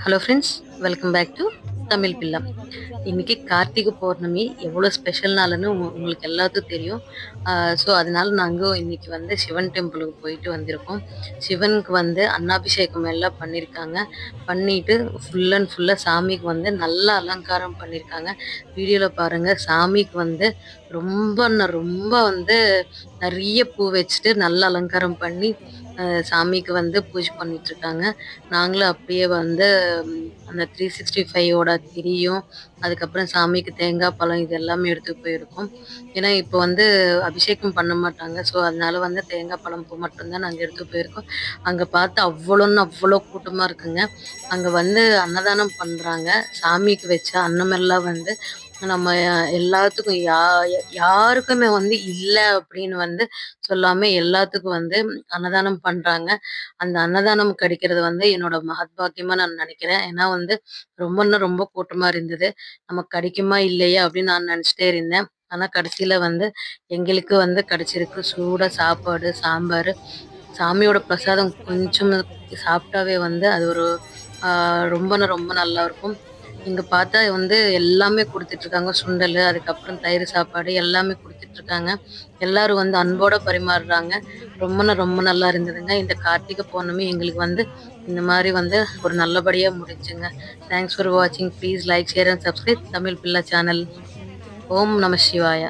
Hello friends, welcome back to Tamil Pilla. இன்னைக்கு கார்த்திகை பௌர்ணமி எவ்வளோ special நாளுன்னு உங்களுக்கு எல்லாத்துக்கும் தெரியும். ஸோ அதனால நாங்கள் இன்னைக்கு வந்து சிவன் டெம்பிளுக்கு போயிட்டு வந்திருக்கோம். சிவனுக்கு வந்து அன்னாபிஷேகம் எல்லாம் பண்ணியிருக்காங்க. பண்ணிட்டு ஃபுல் அண்ட் ஃபுல்லாக சாமிக்கு வந்து நல்லா அலங்காரம் பண்ணியிருக்காங்க. வீடியோவில் பாருங்கள், சாமிக்கு வந்து ரொம்ப வந்து நிறைய பூ வச்சுட்டு நல்லா அலங்காரம் பண்ணி சாமிக்கு வந்து பூஜை பண்ணிட்டு இருக்காங்க. நாங்களும் அப்படியே வந்து அந்த 365 திரியும், அதுக்கப்புறம் சாமிக்கு தேங்காய் பழம் இது எல்லாமே எடுத்து போயிருக்கோம். ஏன்னா இப்போ வந்து அபிஷேகம் பண்ண மாட்டாங்க. ஸோ அதனால வந்து தேங்காய் பழம் பூ மட்டும்தான் நாங்கள் எடுத்து போயிருக்கோம். அங்கே பார்த்து அவ்வளோ கூட்டமாக இருக்குங்க. அங்கே வந்து அன்னதானம் பண்ணுறாங்க. சாமிக்கு வச்ச அன்னமெல்லாம் வந்து நம்ம எல்லாத்துக்கும் யாருக்குமே வந்து இல்லை அப்படின்னு வந்து சொல்லாம எல்லாத்துக்கும் வந்து அன்னதானம் பண்றாங்க. அந்த அன்னதானம் கிடைக்கிறது வந்து என்னோட மகத்பாக்கியமா நான் நினைக்கிறேன். ஏன்னா வந்து ரொம்ப கூட்டமா இருந்தது. நமக்கு கிடைக்குமா இல்லையா அப்படின்னு நான் நினைச்சிட்டே இருந்தேன். ஆனா கடைசியில வந்து எங்களுக்கு வந்து கிடைச்சிருக்கு. சூடா சாப்பாடு, சாம்பார், சாமியோட பிரசாதம் கொஞ்சம் சாப்பிட்டாவே வந்து அது ஒரு ரொம்ப நல்லா இருக்கும். இங்க பார்த்தா வந்து எல்லாமே குடுத்துட்டுருக்காங்க. சுண்டலு, அதுக்கப்புறம் தயிர் சாப்பாடு எல்லாமே குடுத்துட்டுருக்காங்க. எல்லாரும் வந்து அன்போட பரிமாறுறாங்க. ரொம்ப நல்லா இருந்ததுங்க. இந்த கார்த்திகை பௌர்ணமி எங்களுக்கு வந்து இந்த மாரி வந்து ஒரு நல்லபடியா முடிஞ்சுங்க. தேங்க்ஸ் ஃபார் வாட்சிங். Please like, share and subscribe Tamil Pilla channel. ஓம் நம சிவாய.